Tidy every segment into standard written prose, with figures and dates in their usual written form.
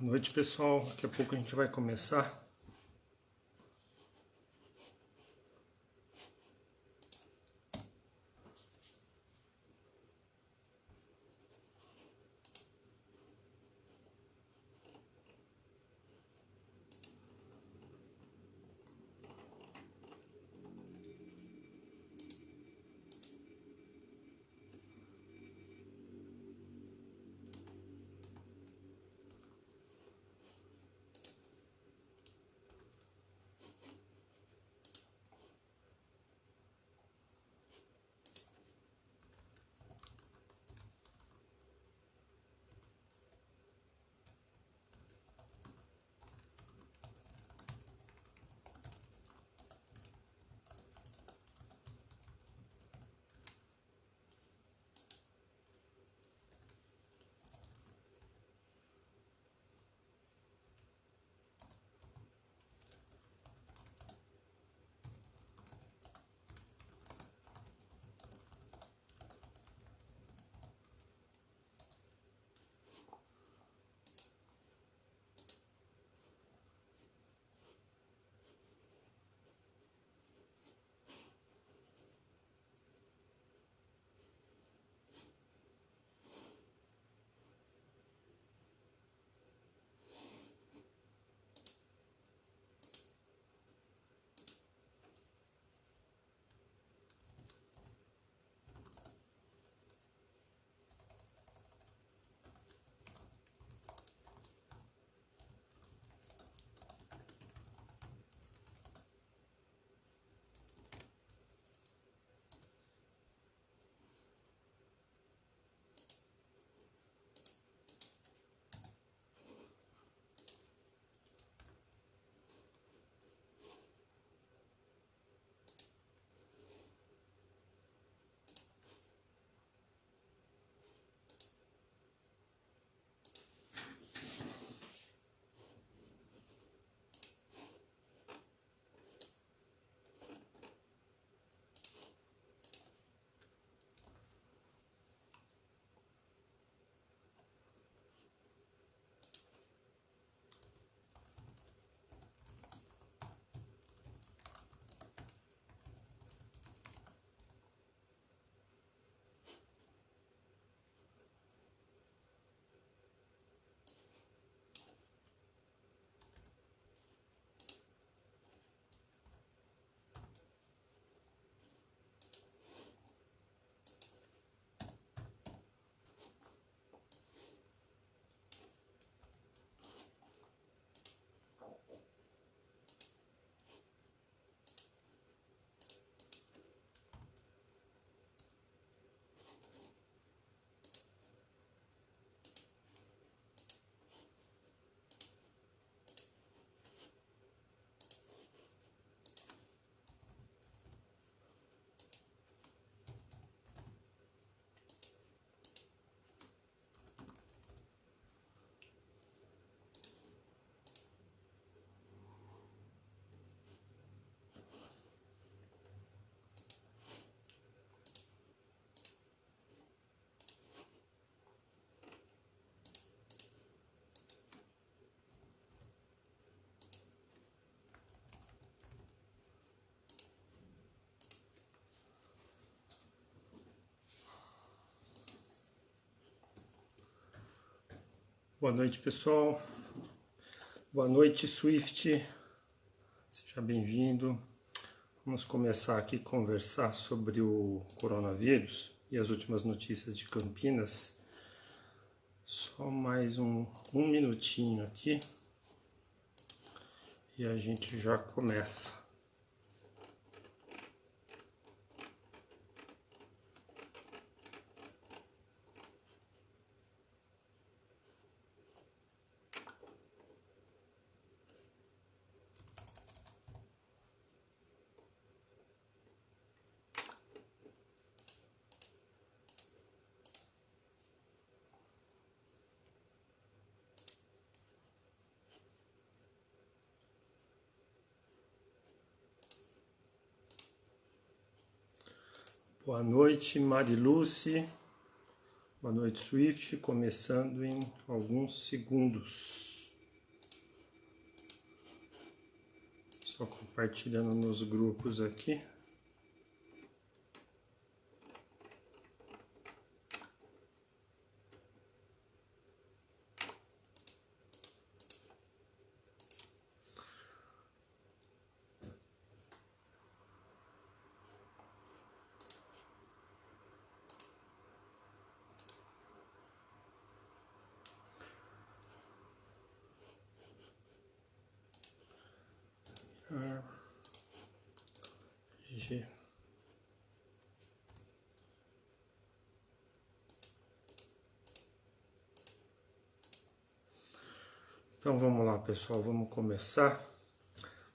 Boa noite, pessoal. Daqui a pouco a gente vai começar. Boa noite, pessoal. Boa noite, Swift. Seja bem-vindo. Vamos começar aqui a conversar sobre o coronavírus e as últimas notícias de Campinas. Só mais um minutinho aqui e a gente já começa. Boa noite, Mariluce. Boa noite, Swift. Começando em alguns segundos. Só compartilhando nos grupos aqui. G. Então vamos lá, pessoal, vamos começar.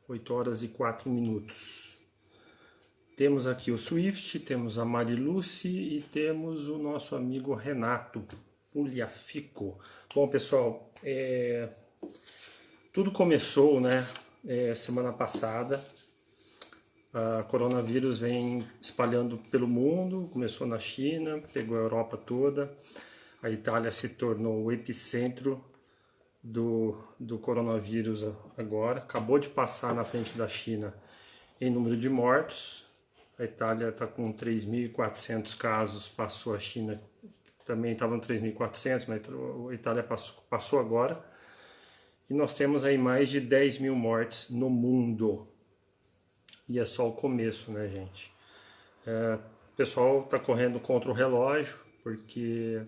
8 horas e 4 minutos. Temos aqui o Swift, temos a Mariluce e temos o nosso amigo Renato Pugliafico. Bom, pessoal, tudo começou, né, semana passada. A coronavírus vem espalhando pelo mundo, começou na China, pegou a Europa toda. A Itália se tornou o epicentro do coronavírus agora. Acabou de passar na frente da China em número de mortos. A Itália está com 3.400 casos, passou a China, também estava em 3.400, mas a Itália passou agora. E nós temos aí mais de 10 mil mortes no mundo. E é só o começo, né, gente? O pessoal está correndo contra o relógio, porque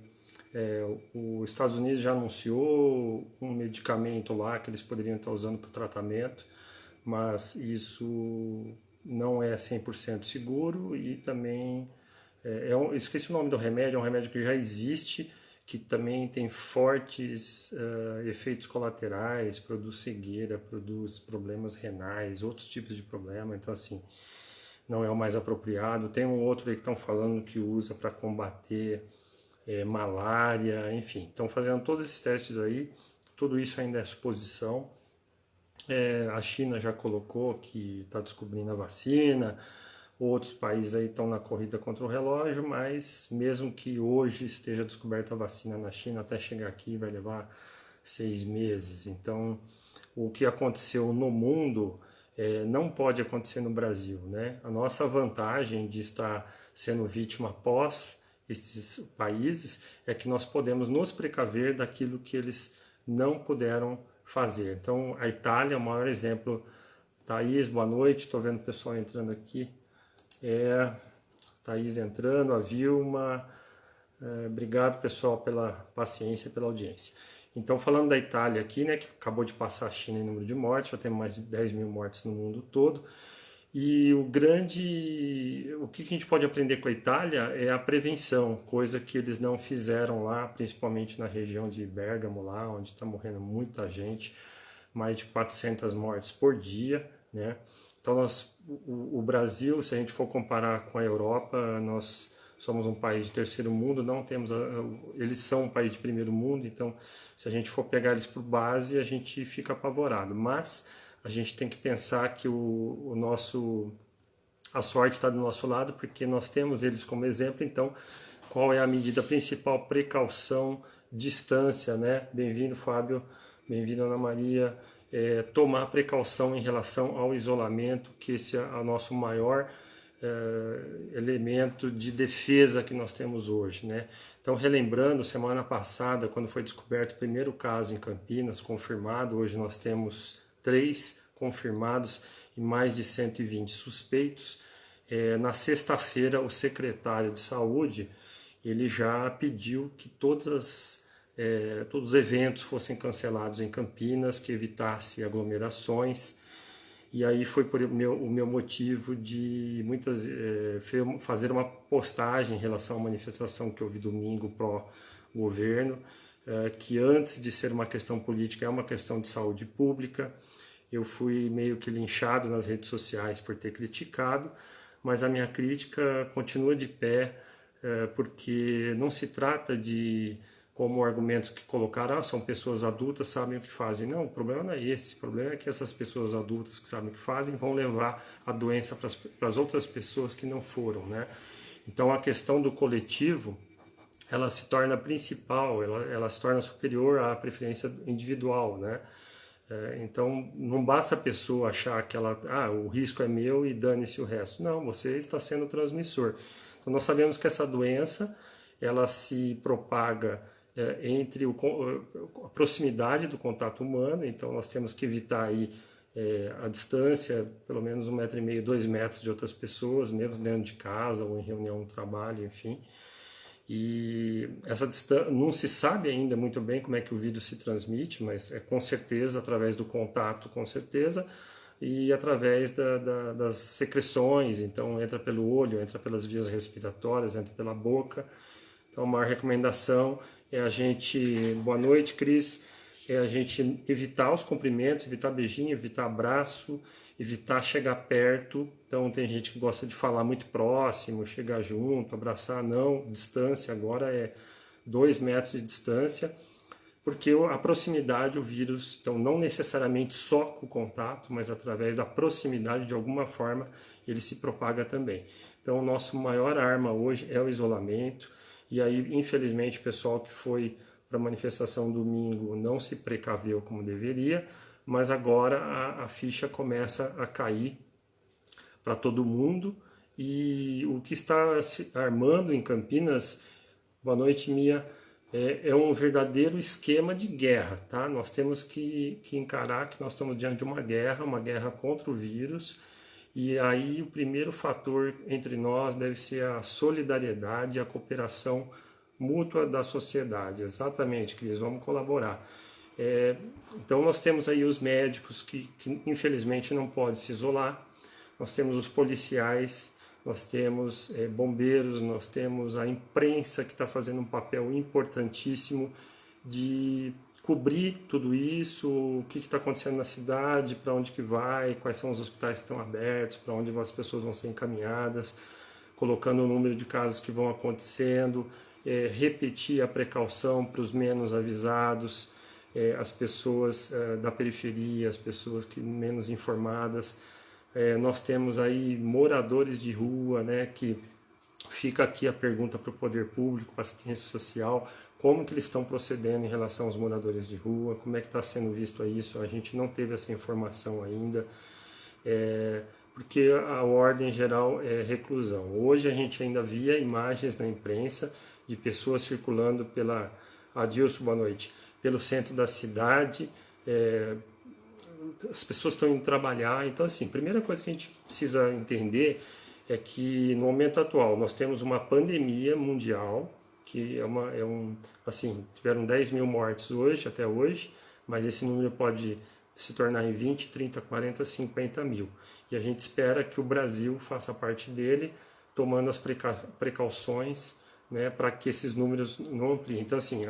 os Estados Unidos já anunciou um medicamento lá que eles poderiam estar usando para o tratamento, mas isso não é 100% seguro e também... esqueci o nome do remédio, é um remédio que já existe, que também tem fortes efeitos colaterais, produz cegueira, produz problemas renais, outros tipos de problema, então assim, não é o mais apropriado. Tem um outro aí que estão falando que usa para combater malária, enfim, estão fazendo todos esses testes aí, tudo isso ainda é suposição. A China já colocou que está descobrindo a vacina, outros países aí estão na corrida contra o relógio, mas mesmo que hoje esteja descoberta a vacina na China, até chegar aqui vai levar 6 meses. Então, o que aconteceu no mundo não pode acontecer no Brasil, né? A nossa vantagem de estar sendo vítima após esses países é que nós podemos nos precaver daquilo que eles não puderam fazer. Então, a Itália é o maior exemplo. Thaís, boa noite, estou vendo o pessoal entrando aqui. Thaís entrando, a Vilma, obrigado pessoal pela paciência e pela audiência. Então, falando da Itália aqui, né, que acabou de passar a China em número de mortes, já temos mais de 10 mil mortes no mundo todo. E o que a gente pode aprender com a Itália é a prevenção, coisa que eles não fizeram lá, principalmente na região de Bérgamo, lá onde está morrendo muita gente, mais de 400 mortes por dia, né? Então o Brasil, se a gente for comparar com a Europa, nós somos um país de terceiro mundo, não temos eles são um país de primeiro mundo, então se a gente for pegar eles por base, a gente fica apavorado, mas a gente tem que pensar que a sorte está do nosso lado, porque nós temos eles como exemplo. Então, qual é a medida principal? Precaução, distância, né? Bem-vindo, Fábio, bem-vindo, Ana Maria. Tomar precaução em relação ao isolamento, que esse é o nosso maior elemento de defesa que nós temos hoje, né? Então, relembrando, semana passada, quando foi descoberto o primeiro caso em Campinas, confirmado, hoje nós temos 3 confirmados e mais de 120 suspeitos. Na sexta-feira, o secretário de Saúde ele já pediu que todos os eventos fossem cancelados em Campinas, que evitasse aglomerações. E aí foi o meu motivo de fazer uma postagem em relação à manifestação que houve domingo pró-governo, que antes de ser uma questão política é uma questão de saúde pública. Eu fui meio que linchado nas redes sociais por ter criticado, mas a minha crítica continua de pé, porque não se trata de, como argumentos que colocaram, são pessoas adultas, sabem o que fazem. Não, o problema não é esse. O problema é que essas pessoas adultas que sabem o que fazem vão levar a doença para as outras pessoas que não foram, né? Então a questão do coletivo, ela se torna principal, ela se torna superior à preferência individual, né? Então, não basta a pessoa achar que o risco é meu e dane-se o resto. Não, você está sendo transmissor. Então, nós sabemos que essa doença, ela se propaga entre a proximidade do contato humano, então nós temos que evitar aí a distância, pelo menos 1,5 m, 2 metros de outras pessoas, mesmo dentro de casa ou em reunião de trabalho, enfim. E essa distância, não se sabe ainda muito bem como é que o vírus se transmite, mas é com certeza através do contato, com certeza, e através das secreções, então entra pelo olho, entra pelas vias respiratórias, entra pela boca. Então, a maior recomendação é a gente, boa noite, Cris, é a gente evitar os cumprimentos, evitar beijinho, evitar abraço, evitar chegar perto. Então, tem gente que gosta de falar muito próximo, chegar junto, abraçar, não, distância agora é 2 metros de distância, porque a proximidade, o vírus, então não necessariamente só com o contato, mas através da proximidade, de alguma forma, ele se propaga também. Então, o nosso maior arma hoje é o isolamento, e aí, infelizmente, o pessoal que foi para a manifestação domingo não se precaveu como deveria, mas agora a ficha começa a cair para todo mundo, e o que está se armando em Campinas, boa noite, Mia, é um verdadeiro esquema de guerra, tá? Nós temos que encarar que nós estamos diante de uma guerra contra o vírus, e aí o primeiro fator entre nós deve ser a solidariedade, a cooperação mútua da sociedade. Exatamente, Cris, vamos colaborar. Então nós temos aí os médicos que infelizmente não podem se isolar, nós temos os policiais, nós temos bombeiros, nós temos a imprensa que está fazendo um papel importantíssimo de cobrir tudo isso, o que está acontecendo na cidade, para onde que vai, quais são os hospitais que estão abertos, para onde as pessoas vão ser encaminhadas, colocando o número de casos que vão acontecendo, repetir a precaução para os menos avisados, as pessoas da periferia, as pessoas que menos informadas. Nós temos aí moradores de rua, né, que fica aqui a pergunta para o poder público, para a assistência social, como que eles estão procedendo em relação aos moradores de rua, como é que está sendo visto isso, a gente não teve essa informação ainda, porque a ordem geral é reclusão. Hoje a gente ainda via imagens na imprensa de pessoas circulando Adilson, boa noite, pelo centro da cidade, as pessoas estão indo trabalhar. Então, assim, a primeira coisa que a gente precisa entender é que no momento atual nós temos uma pandemia mundial, que assim, tiveram 10 mil mortes até hoje, mas esse número pode se tornar em 20, 30, 40, 50 mil. E a gente espera que o Brasil faça parte dele, tomando as precauções, né, para que esses números não ampliem. Então, assim,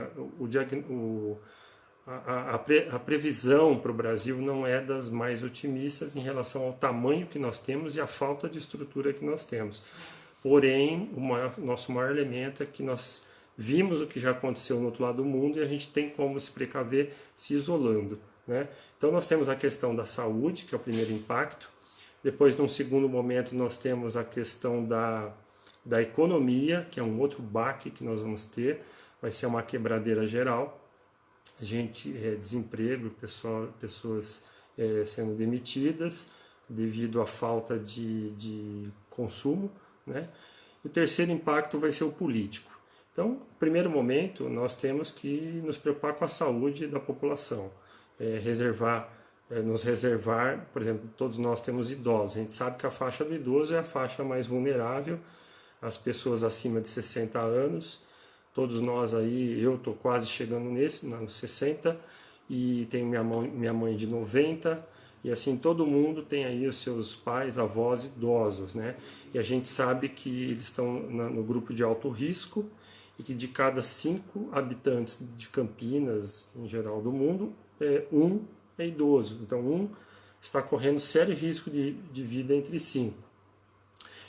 a previsão para o Brasil não é das mais otimistas em relação ao tamanho que nós temos e à falta de estrutura que nós temos. Porém, nosso maior elemento é que nós vimos o que já aconteceu no outro lado do mundo e a gente tem como se precaver se isolando, né? Então nós temos a questão da saúde, que é o primeiro impacto. Depois, num segundo momento, nós temos a questão da economia, que é um outro baque que nós vamos ter. Vai ser uma quebradeira geral. Desemprego, pessoas sendo demitidas devido à falta de consumo, né? E o terceiro impacto vai ser o político. Então, no primeiro momento, nós temos que nos preocupar com a saúde da população, nos reservar, por exemplo, todos nós temos idosos, a gente sabe que a faixa do idoso é a faixa mais vulnerável, as pessoas acima de 60 anos, todos nós aí, eu estou quase chegando nos 60, e tenho minha mãe de 90, e assim, todo mundo tem aí os seus pais, avós idosos, né? E a gente sabe que eles estão no grupo de alto risco, e que de cada 5 habitantes de Campinas, em geral do mundo, um é idoso. Então, um está correndo sério risco de vida entre 5.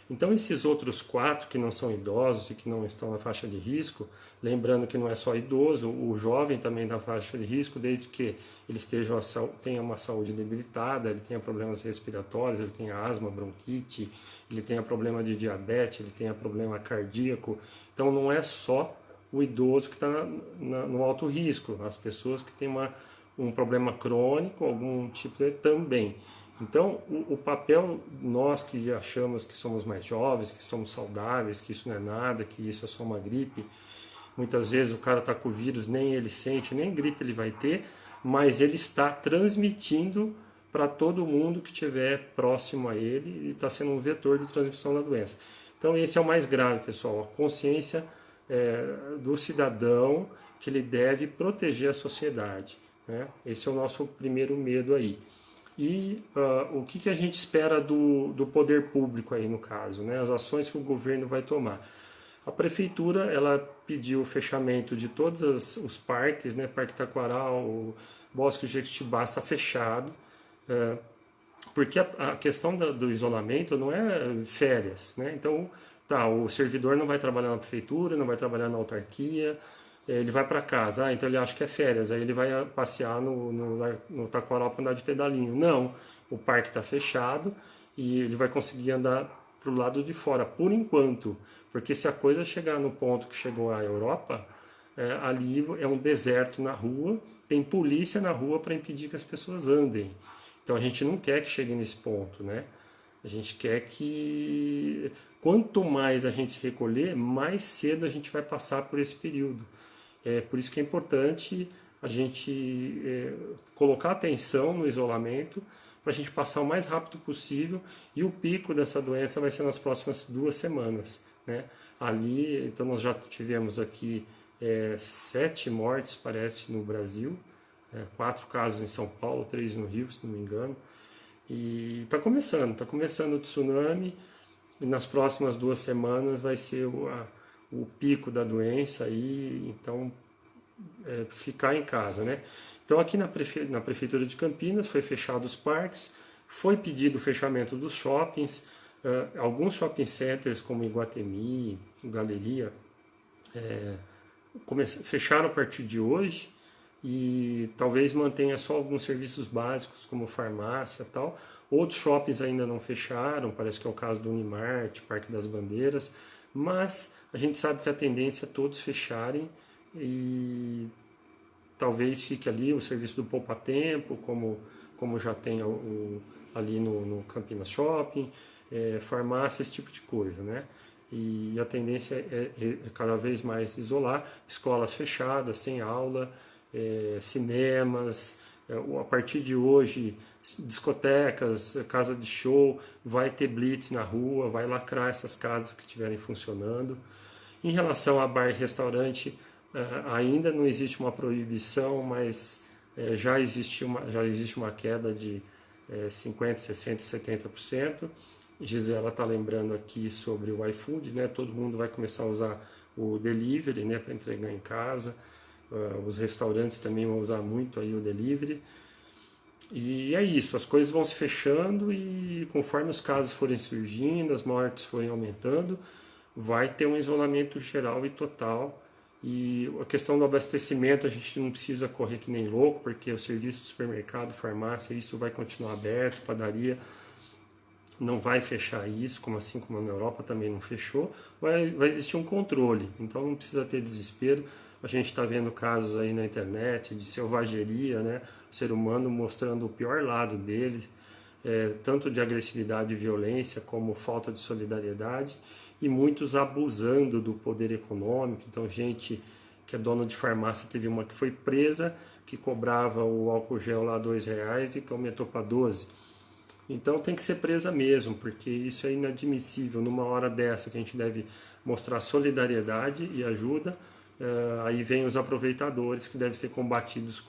Então, esses outros 4 que não são idosos e que não estão na faixa de risco, lembrando que não é só idoso, o jovem também na faixa de risco, desde que ele tenha uma saúde debilitada, ele tenha problemas respiratórios, ele tenha asma, bronquite, ele tenha problema de diabetes, ele tenha problema cardíaco. Então, não é só o idoso que está no alto risco, as pessoas que têm um problema crônico, algum tipo de também. Então, o papel, nós que achamos que somos mais jovens, que estamos saudáveis, que isso não é nada, que isso é só uma gripe, muitas vezes o cara está com o vírus, nem ele sente, nem gripe ele vai ter, mas ele está transmitindo para todo mundo que estiver próximo a ele e está sendo um vetor de transmissão da doença. Então, esse é o mais grave, pessoal, a consciência do cidadão que ele deve proteger a sociedade, né? Esse é o nosso primeiro medo aí. E o que a gente espera do poder público aí no caso, né? As ações que o governo vai tomar. A prefeitura ela pediu o fechamento de todos os parques, né? Parque Taquaral, o Bosque Jequitibá está fechado, porque a questão do isolamento não é férias, né? Então, tá, o servidor não vai trabalhar na prefeitura, não vai trabalhar na autarquia, ele vai para casa, então ele acha que é férias, aí ele vai passear no Taquaral para andar de pedalinho. Não, o parque está fechado e ele vai conseguir andar para o lado de fora, por enquanto, porque se a coisa chegar no ponto que chegou à Europa, ali é um deserto na rua, tem polícia na rua para impedir que as pessoas andem. Então a gente não quer que chegue nesse ponto, né? A gente quer que quanto mais a gente se recolher, mais cedo a gente vai passar por esse período. É por isso que é importante a gente colocar atenção no isolamento para a gente passar o mais rápido possível, e o pico dessa doença vai ser nas próximas 2 semanas, né? Ali, então nós já tivemos aqui 7 mortes, parece, no Brasil, 4 casos em São Paulo, 3 no Rio, se não me engano, e está começando o tsunami, e nas próximas 2 semanas vai ser o pico da doença aí, então ficar em casa, né? Então aqui na prefeitura de Campinas foi fechado os parques, foi pedido o fechamento dos shoppings, alguns shopping centers como Iguatemi, Galeria, fecharam a partir de hoje e talvez mantenha só alguns serviços básicos como farmácia e tal. Outros shoppings ainda não fecharam, parece que é o caso do Unimart, Parque das Bandeiras, mas a gente sabe que a tendência é todos fecharem e talvez fique ali o serviço do Poupa Tempo, como já tem ali no Campinas Shopping, farmácia, esse tipo de coisa, né? E a tendência é cada vez mais isolar, escolas fechadas, sem aula, cinemas, a partir de hoje, discotecas, casa de show, vai ter blitz na rua, vai lacrar essas casas que estiverem funcionando. Em relação a bar e restaurante, ainda não existe uma proibição, mas já existe uma queda de 50%, 60%, 70%. Gisela está lembrando aqui sobre o iFood, né? Todo mundo vai começar a usar o delivery, né, para entregar em casa. Os restaurantes também vão usar muito aí o delivery. E é isso, as coisas vão se fechando e conforme os casos forem surgindo, as mortes forem aumentando, vai ter um isolamento geral e total. E a questão do abastecimento, a gente não precisa correr que nem louco, porque o serviço de supermercado, farmácia, isso vai continuar aberto, padaria não vai fechar isso, assim como na Europa também não fechou, vai existir um controle, então não precisa ter desespero. A gente está vendo casos aí na internet de selvageria, né? O ser humano mostrando o pior lado dele, tanto de agressividade e violência, como falta de solidariedade, e muitos abusando do poder econômico. Então, gente que é dona de farmácia, teve uma que foi presa, que cobrava o álcool gel lá R$2 e que aumentou para 12. Então tem que ser presa mesmo, porque isso é inadmissível. Numa hora dessa que a gente deve mostrar solidariedade e ajuda, aí vem os aproveitadores que devem ser combatidos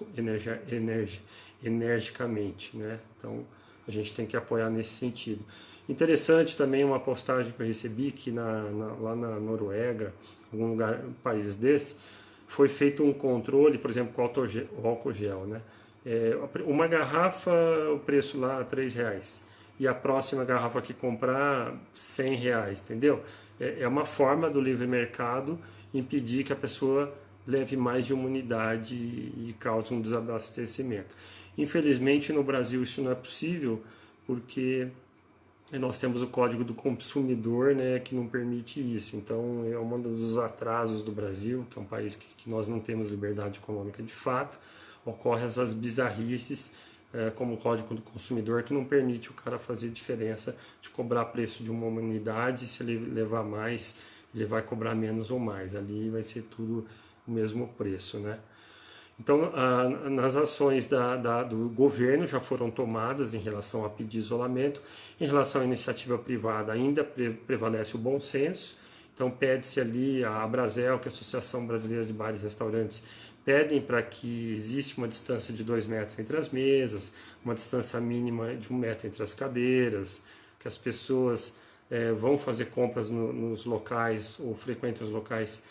energicamente, né? Então a gente tem que apoiar nesse sentido. Interessante também uma postagem que eu recebi que lá na Noruega, algum lugar, um país desse, foi feito um controle, por exemplo, com o álcool gel, né? Uma garrafa, o preço lá R$3, e a próxima garrafa que comprar R$100, entendeu? É uma forma do livre mercado impedir que a pessoa leve mais de uma unidade e cause um desabastecimento. Infelizmente no Brasil isso não é possível, porque nós temos o Código do Consumidor, né, que não permite isso. Então é um dos atrasos do Brasil, que é um país que nós não temos liberdade econômica de fato. ocorrem essas bizarrices, como o Código do Consumidor, que não permite o cara fazer diferença de cobrar preço de uma unidade, se ele levar mais, ele vai cobrar menos ou mais, ali vai ser tudo o mesmo preço, né? Então, nas ações do governo já foram tomadas em relação a pedir isolamento, em relação à iniciativa privada ainda prevalece o bom senso, então pede-se ali a Abrazel, que é a Associação Brasileira de Bares e Restaurantes, pedem para que exista uma distância de 2 metros entre as mesas, uma distância mínima de 1 metro entre as cadeiras, que as pessoas vão fazer compras nos locais ou frequentem os locais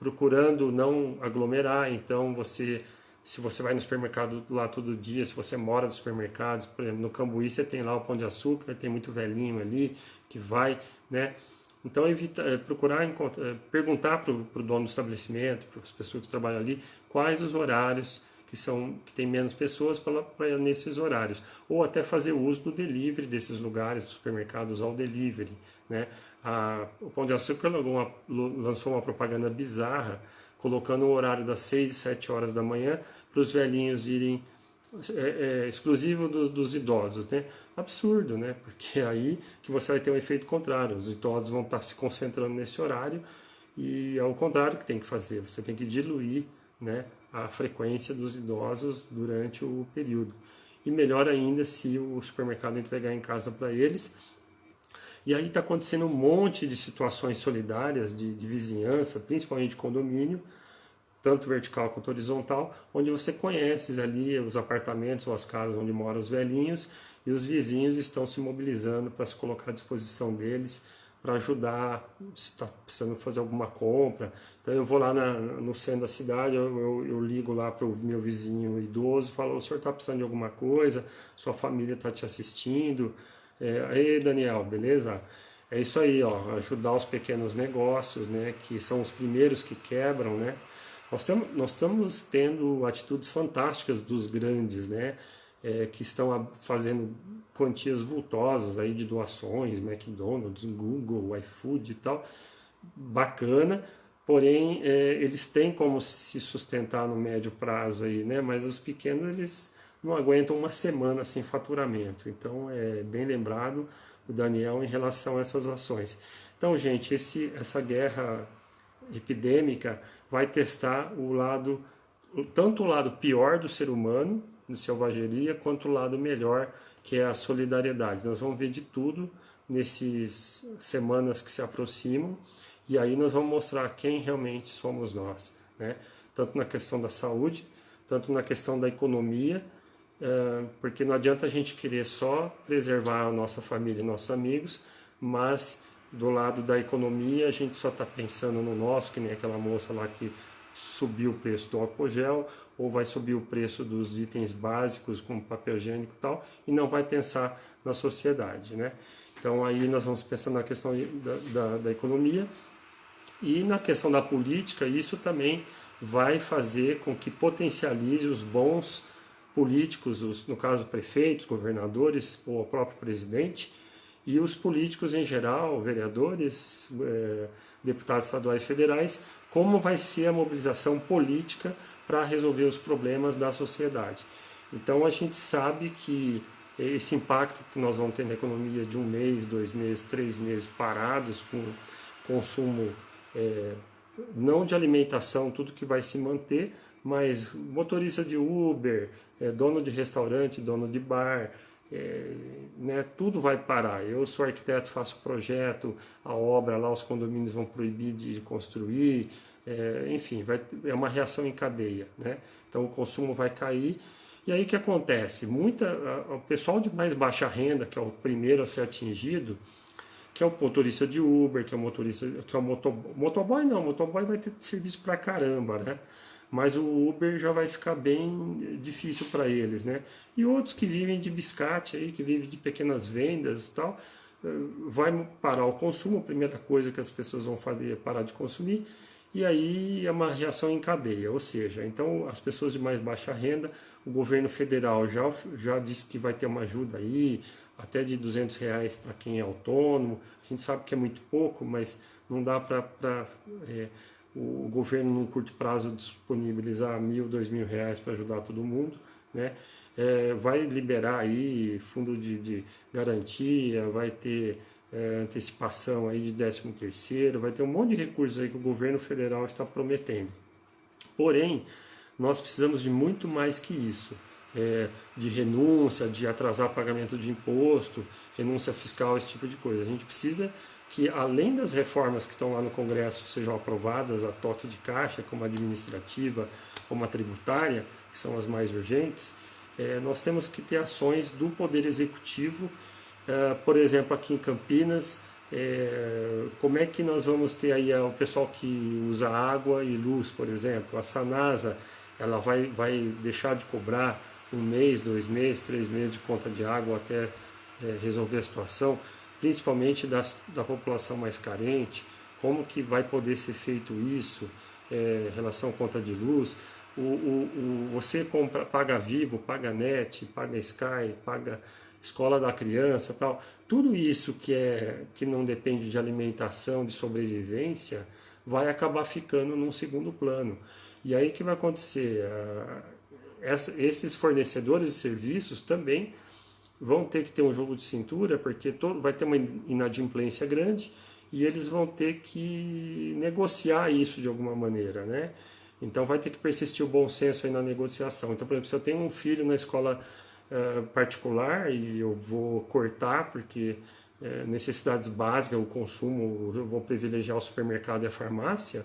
procurando não aglomerar. Então se você vai no supermercado lá todo dia, se você mora nos supermercados, por exemplo, no Cambuí você tem lá o Pão de Açúcar, tem muito velhinho ali que vai, né? Então procurar perguntar para o dono do estabelecimento, para as pessoas que trabalham ali, quais os horários que tem menos pessoas para nesses horários, ou até fazer uso do delivery desses lugares, dos supermercados ao delivery, né? O Pão de Açúcar lançou uma propaganda bizarra, colocando o horário das 6 e 7 horas da manhã para os velhinhos irem, exclusivo dos idosos, né? Absurdo, né? Porque aí que você vai ter um efeito contrário, os idosos vão estar se concentrando nesse horário e é o contrário que tem que fazer, você tem que diluir, né, a frequência dos idosos durante o período. E melhor ainda se o supermercado entregar em casa para eles. E aí está acontecendo um monte de situações solidárias de vizinhança, principalmente de condomínio, tanto vertical quanto horizontal, onde você conhece ali os apartamentos ou as casas onde moram os velhinhos e os vizinhos estão se mobilizando para se colocar à disposição deles para ajudar, se está precisando fazer alguma compra. Então eu vou lá no centro da cidade, eu ligo lá para o meu vizinho idoso, falo: o senhor está precisando de alguma coisa, sua família está te assistindo. Aí, Daniel, beleza? É isso aí, ó, ajudar os pequenos negócios, né, que são os primeiros que quebram, né? Nós estamos tendo atitudes fantásticas dos grandes, né, que estão fazendo quantias vultosas aí de doações, McDonald's, Google, iFood e tal, bacana, porém eles têm como se sustentar no médio prazo aí, né, mas os pequenos eles não aguentam uma semana sem faturamento. Então é bem lembrado o Daniel em relação a essas ações. Então, gente, essa guerra epidêmica vai testar tanto o lado pior do ser humano, de selvageria, quanto o lado melhor, que é a solidariedade. Nós vamos ver de tudo nessas semanas que se aproximam, e aí nós vamos mostrar quem realmente somos nós, né? Tanto na questão da saúde, tanto na questão da economia, porque não adianta a gente querer só preservar a nossa família e nossos amigos, mas do lado da economia a gente só está pensando no nosso, que nem aquela moça lá que subiu o preço do álcool gel, ou vai subir o preço dos itens básicos como papel higiênico e tal, e não vai pensar na sociedade, né? Então aí nós vamos pensar na questão da economia e na questão da política. Isso também vai fazer com que potencialize os bons políticos, no caso prefeitos, governadores ou o próprio presidente, e os políticos em geral, vereadores, deputados estaduais e federais, como vai ser a mobilização política para resolver os problemas da sociedade. Então a gente sabe que esse impacto que nós vamos ter na economia de 1 mês, 2 meses, 3 meses parados, com consumo não de alimentação, tudo que vai se manter, mas motorista de Uber, dono de restaurante, dono de bar, né, tudo vai parar. Eu sou arquiteto, faço projeto, a obra lá, os condomínios vão proibir de construir, enfim, é uma reação em cadeia, né? Então o consumo vai cair. E aí o que acontece? O pessoal de mais baixa renda, que é o primeiro a ser atingido, que é o motorista de Uber, que é o motoboy não, o motoboy vai ter serviço pra caramba, né? Mas o Uber já vai ficar bem difícil para eles, né? E outros que vivem de biscate aí, que vivem de pequenas vendas e tal, vai parar o consumo, a primeira coisa que as pessoas vão fazer é parar de consumir, e aí é uma reação em cadeia, ou seja, então as pessoas de mais baixa renda, o governo federal já disse que vai ter uma ajuda aí, até de R$ 200 para quem é autônomo. A gente sabe que é muito pouco, mas não dá para o governo, num curto prazo, disponibilizar R$ 1.000, R$ 2.000 para ajudar todo mundo, né? Vai liberar aí fundo de garantia, vai ter antecipação aí de 13º, vai ter um monte de recursos aí que o governo federal está prometendo. Porém, nós precisamos de muito mais que isso, de renúncia, de atrasar pagamento de imposto, renúncia fiscal, esse tipo de coisa. A gente precisa que, além das reformas que estão lá no Congresso, sejam aprovadas a toque de caixa, como a administrativa, como a tributária, que são as mais urgentes, nós temos que ter ações do Poder Executivo, por exemplo, aqui em Campinas, como é que nós vamos ter aí o pessoal que usa água e luz, por exemplo, a Sanasa, ela vai deixar de cobrar 1 mês, 2 meses, 3 meses de conta de água até resolver a situação, principalmente da população mais carente, como que vai poder ser feito isso, em relação à conta de luz. Você paga Vivo, paga Net, paga Sky, paga escola da criança, tal. Tudo isso que não depende de alimentação, de sobrevivência, vai acabar ficando num segundo plano. E aí o que vai acontecer? Esses fornecedores de serviços também vão ter que ter um jogo de cintura, porque vai ter uma inadimplência grande e eles vão ter que negociar isso de alguma maneira, né? Então vai ter que persistir o bom senso aí na negociação. Então, por exemplo, se eu tenho um filho na escola particular e eu vou cortar porque necessidades básicas, o consumo, eu vou privilegiar o supermercado e a farmácia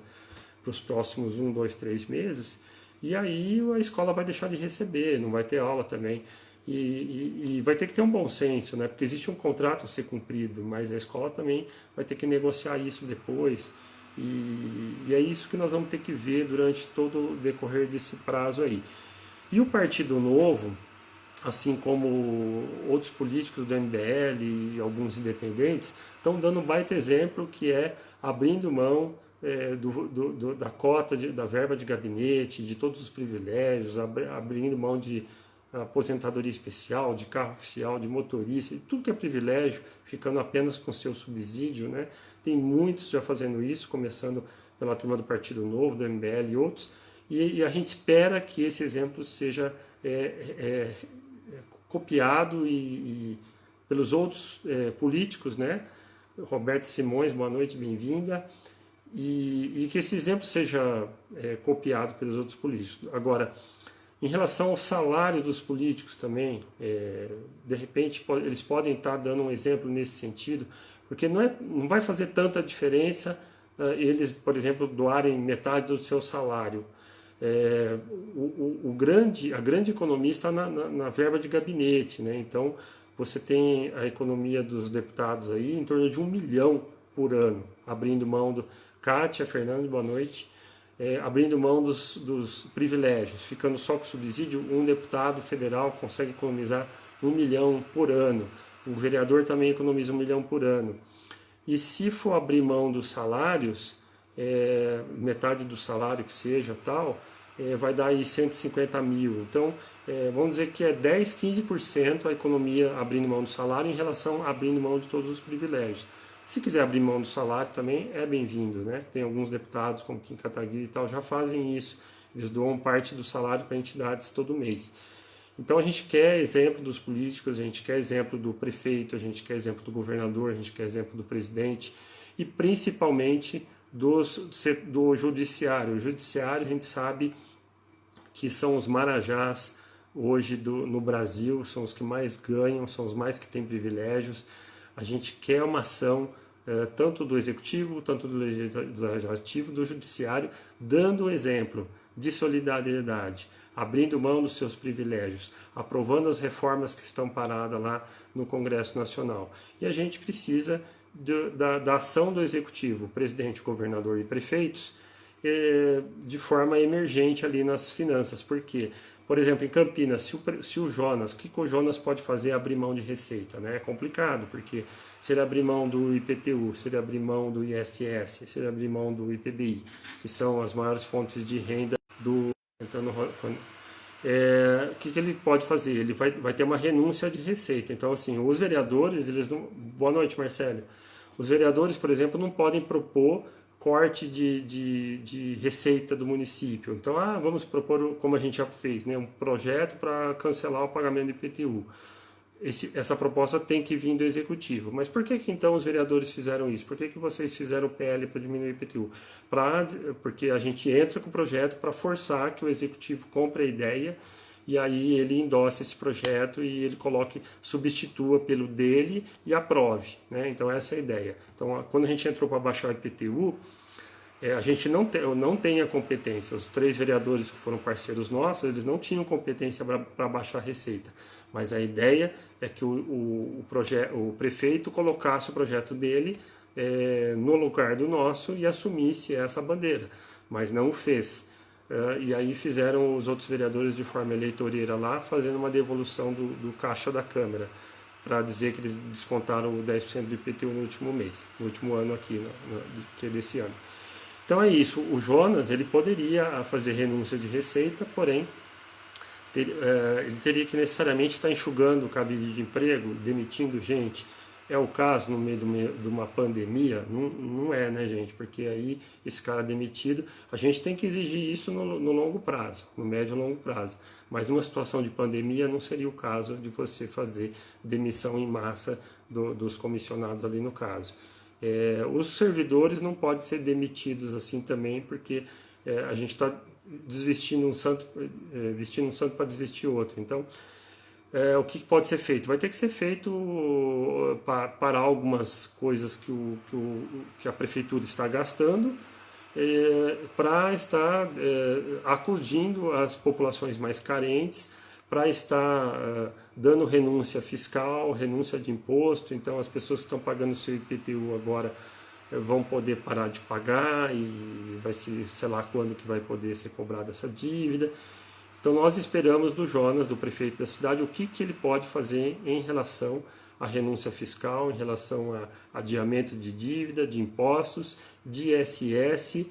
para os próximos 1, 2, 3 meses, e aí a escola vai deixar de receber, não vai ter aula também. E vai ter que ter um bom senso, né? Porque existe um contrato a ser cumprido, mas a escola também vai ter que negociar isso depois. E é isso que nós vamos ter que ver durante todo o decorrer desse prazo aí. E o Partido Novo, assim como outros políticos do MBL e alguns independentes, estão dando um baita exemplo, que é abrindo mão da cota, da verba de gabinete, de todos os privilégios, abrindo mão de aposentadoria especial, de carro oficial, de motorista, de tudo que é privilégio, ficando apenas com seu subsídio, né? Tem muitos já fazendo isso, começando pela turma do Partido Novo, do MBL e outros, e a gente espera que esse exemplo seja copiado e pelos outros políticos, né? Roberto Simões, boa noite, bem-vinda, e que esse exemplo seja copiado pelos outros políticos. Agora, em relação ao salário dos políticos também, de repente eles podem estar dando um exemplo nesse sentido, porque não vai fazer tanta diferença eles, por exemplo, doarem metade do seu salário. A grande economia está na verba de gabinete, né? Então você tem a economia dos deputados aí em torno de 1 milhão por ano, abrindo mão do... Kátia, Fernando, boa noite. Abrindo mão dos privilégios, ficando só com subsídio, um deputado federal consegue economizar 1 milhão por ano, o vereador também economiza 1 milhão por ano. E se for abrir mão dos salários, metade do salário que seja tal, vai dar aí 150 mil. Então, vamos dizer que é 10, 15% a economia abrindo mão do salário em relação a abrindo mão de todos os privilégios. Se quiser abrir mão do salário também é bem-vindo, né? Tem alguns deputados, como Kim Kataguiri e tal, já fazem isso. Eles doam parte do salário para entidades todo mês. Então a gente quer exemplo dos políticos, a gente quer exemplo do prefeito, a gente quer exemplo do governador, a gente quer exemplo do presidente e principalmente do judiciário. O judiciário, a gente sabe que são os marajás hoje no Brasil, são os que mais ganham, são os mais que têm privilégios. A gente quer uma ação tanto do executivo, tanto do legislativo, do judiciário, dando exemplo de solidariedade, abrindo mão dos seus privilégios, aprovando as reformas que estão paradas lá no Congresso Nacional. E a gente precisa da ação do executivo, presidente, governador e prefeitos, de forma emergente ali nas finanças. Por quê? Por exemplo, em Campinas, se o Jonas, o que o Jonas pode fazer? Abrir mão de receita, né? É complicado, porque se ele abrir mão do IPTU, se ele abrir mão do ISS, se ele abrir mão do ITBI, que são as maiores fontes de renda do... o que ele pode fazer? Ele vai ter uma renúncia de receita. Então, assim, os vereadores, eles não... Boa noite, Marcelo. Os vereadores, por exemplo, não podem propor corte de receita do município. Então, vamos propor, como a gente já fez, né, um projeto para cancelar o pagamento do IPTU. Essa proposta tem que vir do Executivo. Mas por que então os vereadores fizeram isso? Por que vocês fizeram o PL para diminuir o IPTU? Porque a gente entra com o projeto para forçar que o Executivo compre a ideia e aí ele endosse esse projeto e ele substitua pelo dele e aprove, né? Então essa é a ideia. Então quando a gente entrou para baixar o IPTU, a gente não tem a competência. Os 3 vereadores que foram parceiros nossos, eles não tinham competência para baixar a receita. Mas a ideia é que o prefeito colocasse o projeto dele no lugar do nosso e assumisse essa bandeira. Mas não o fez. E aí fizeram os outros vereadores de forma eleitoreira lá, fazendo uma devolução do caixa da Câmara, para dizer que eles descontaram 10% do IPTU no último mês, no último ano aqui, que é desse ano. Então é isso, o Jonas ele poderia fazer renúncia de receita, porém ele teria que necessariamente estar enxugando o cabide de emprego, demitindo gente. É o caso no meio de uma pandemia? Não é, né, gente? Porque aí esse cara demitido, a gente tem que exigir isso no longo prazo, no médio e longo prazo. Mas numa situação de pandemia não seria o caso de você fazer demissão em massa dos comissionados ali no caso. Os servidores não podem ser demitidos assim também, porque a gente está vestindo um santo para desvestir outro. Então, o que pode ser feito? Vai ter que ser feito para algumas coisas que a prefeitura está gastando, para estar acudindo as populações mais carentes, para estar dando renúncia fiscal, renúncia de imposto. Então as pessoas que estão pagando o seu IPTU agora vão poder parar de pagar e vai ser, sei lá quando que vai poder ser cobrada essa dívida. Então nós esperamos do Jonas, do prefeito da cidade, o que ele pode fazer em relação à renúncia fiscal, em relação a adiamento de dívida, de impostos, de ISS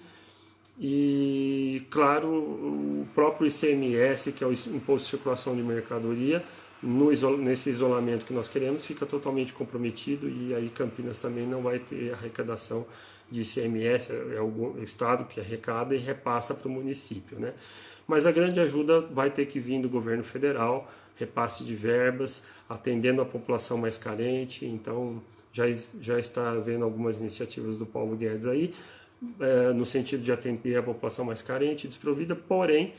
e, claro, o próprio ICMS, que é o Imposto de Circulação de Mercadoria, nesse isolamento que nós queremos, fica totalmente comprometido e aí Campinas também não vai ter arrecadação de ICMS, é o Estado que arrecada e repassa para o município, né? Mas a grande ajuda vai ter que vir do governo federal, repasse de verbas, atendendo a população mais carente. Então já está havendo algumas iniciativas do Paulo Guedes aí, no sentido de atender a população mais carente e desprovida, porém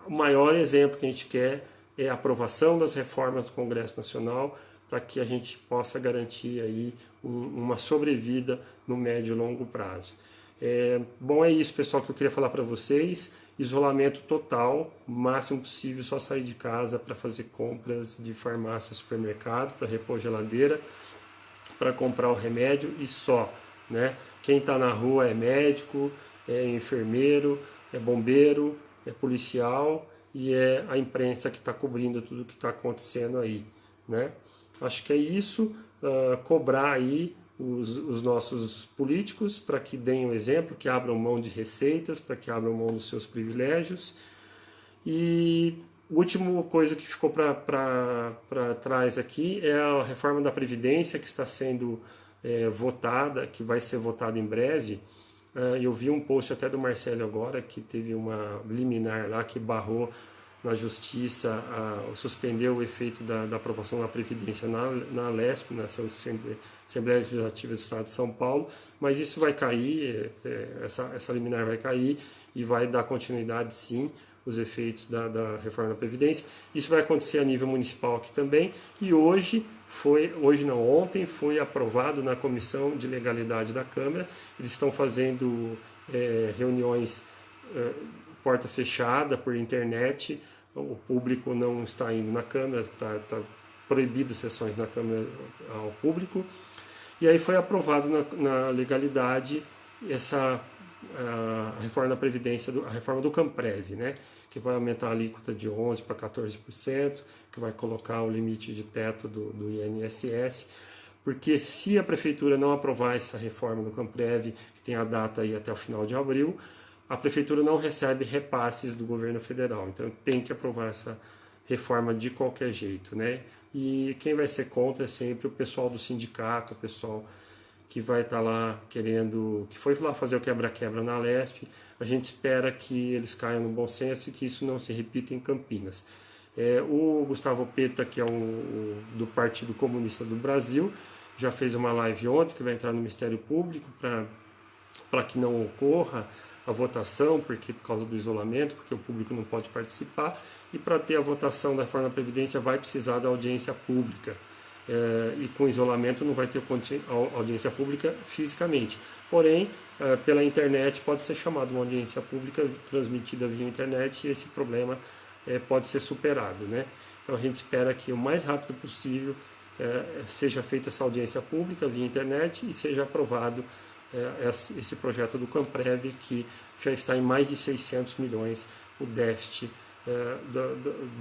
o maior exemplo que a gente quer é a aprovação das reformas do Congresso Nacional para que a gente possa garantir aí uma sobrevida no médio e longo prazo. Bom, é isso, pessoal, que eu queria falar para vocês. Isolamento total, o máximo possível, só sair de casa para fazer compras de farmácia, supermercado, para repor geladeira, para comprar o remédio e só, né? Quem está na rua é médico, é enfermeiro, é bombeiro, é policial e é a imprensa que está cobrindo tudo que está acontecendo aí, né? Acho que é isso, cobrar aí os nossos políticos para que deem o exemplo, que abram mão de receitas, para que abram mão dos seus privilégios. E a última coisa que ficou para trás aqui é a reforma da Previdência, que está sendo votada, que vai ser votada em breve. Eu vi um post até do Marcelo agora, que teve uma liminar lá que barrou na Justiça, suspendeu o efeito da aprovação da Previdência na Alesp, na Assembleia Legislativa do Estado de São Paulo, mas isso vai cair, essa liminar vai cair e vai dar continuidade sim os efeitos da reforma da Previdência. Isso vai acontecer a nível municipal aqui também, e ontem foi aprovado na Comissão de Legalidade da Câmara. Eles estão fazendo reuniões porta fechada por internet, o público não está indo na Câmara, está proibido sessões na Câmara ao público. E aí foi aprovado na legalidade a reforma da Previdência, a reforma do Camprev, né? Que vai aumentar a alíquota de 11% para 14%, que vai colocar o limite de teto do INSS, porque se a Prefeitura não aprovar essa reforma do Camprev, que tem a data aí até o final de abril, a Prefeitura não recebe repasses do governo federal. Então tem que aprovar essa reforma de qualquer jeito, né? E quem vai ser contra é sempre o pessoal do sindicato, o pessoal que vai estar lá querendo, que foi lá fazer o quebra-quebra na Alesp. A gente espera que eles caiam no bom senso e que isso não se repita em Campinas. O Gustavo Peta, que é do Partido Comunista do Brasil, já fez uma live ontem, que vai entrar no Ministério Público para que não ocorra a votação, porque por causa do isolamento, porque o público não pode participar, e para ter a votação da reforma da Previdência vai precisar da audiência pública. E com isolamento não vai ter audiência pública fisicamente. Porém, pela internet pode ser chamada uma audiência pública transmitida via internet e esse problema pode ser superado, né? Então a gente espera que o mais rápido possível seja feita essa audiência pública via internet e seja aprovado esse projeto do Camprev, que já está em mais de 600 milhões o déficit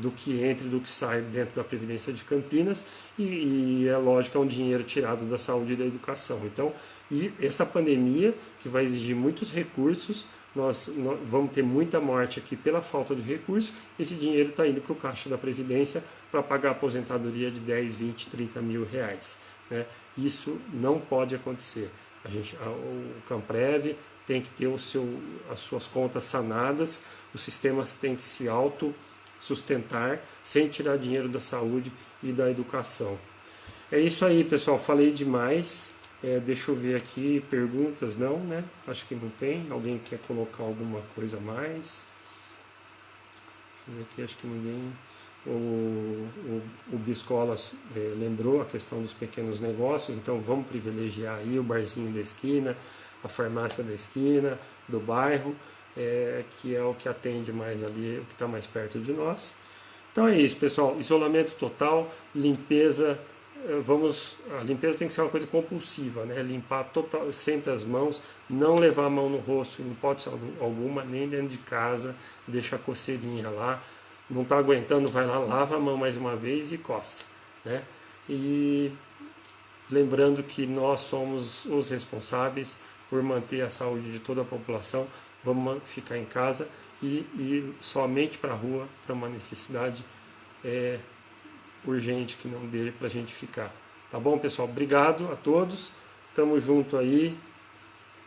do que entra e do que sai dentro da Previdência de Campinas, e é lógico, é um dinheiro tirado da saúde e da educação. Então, e essa pandemia, que vai exigir muitos recursos, nós vamos ter muita morte aqui pela falta de recursos, esse dinheiro está indo para o caixa da Previdência para pagar a aposentadoria de 10, 20, 30 mil reais. Né? Isso não pode acontecer. O Camprev tem que ter as suas contas sanadas, os sistemas têm que se autossustentar sem tirar dinheiro da saúde e da educação. É isso aí, pessoal. Falei demais. Deixa eu ver aqui, perguntas não, né? Acho que não tem. Alguém quer colocar alguma coisa a mais? Deixa eu ver aqui, acho que ninguém. O Biscolas lembrou a questão dos pequenos negócios, então vamos privilegiar aí o barzinho da esquina, a farmácia da esquina, do bairro, que é o que atende mais ali, o que está mais perto de nós. Então é isso, pessoal, isolamento total, limpeza, a limpeza tem que ser uma coisa compulsiva, né? Limpar sempre as mãos, não levar a mão no rosto, em hipótese alguma, nem dentro de casa, deixa a coceirinha lá. Não está aguentando, vai lá, lava a mão mais uma vez e coça, né? E lembrando que nós somos os responsáveis por manter a saúde de toda a população, vamos ficar em casa e ir somente para a rua para uma necessidade urgente que não dê para a gente ficar. Tá bom, pessoal? Obrigado a todos, tamo junto aí,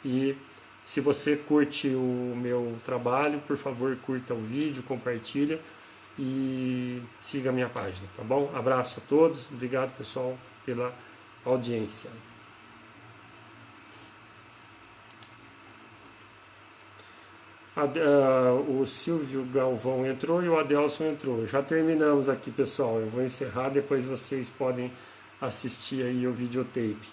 e se você curte o meu trabalho, por favor, curta o vídeo, compartilha e siga a minha página, tá bom? Abraço a todos, obrigado, pessoal, pela audiência. O Silvio Galvão entrou e o Adelson entrou. Já terminamos aqui, pessoal. Eu vou encerrar, depois vocês podem assistir aí o videotape.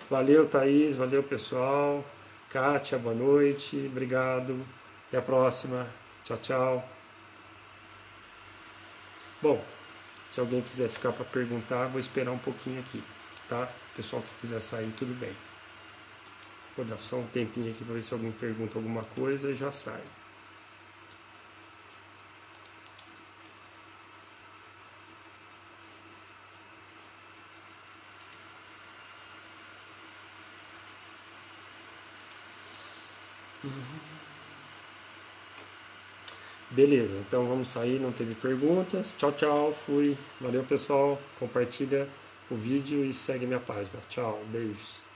Valeu, Thaís, valeu, pessoal. Kátia, boa noite, obrigado. Até a próxima. Tchau, tchau. Bom, se alguém quiser ficar para perguntar, vou esperar um pouquinho aqui, tá? Pessoal que quiser sair, tudo bem. Vou dar só um tempinho aqui para ver se alguém pergunta alguma coisa e já sai. Beleza, então vamos sair, não teve perguntas. Tchau, tchau, fui. Valeu, pessoal. Compartilha o vídeo e segue minha página. Tchau, beijos.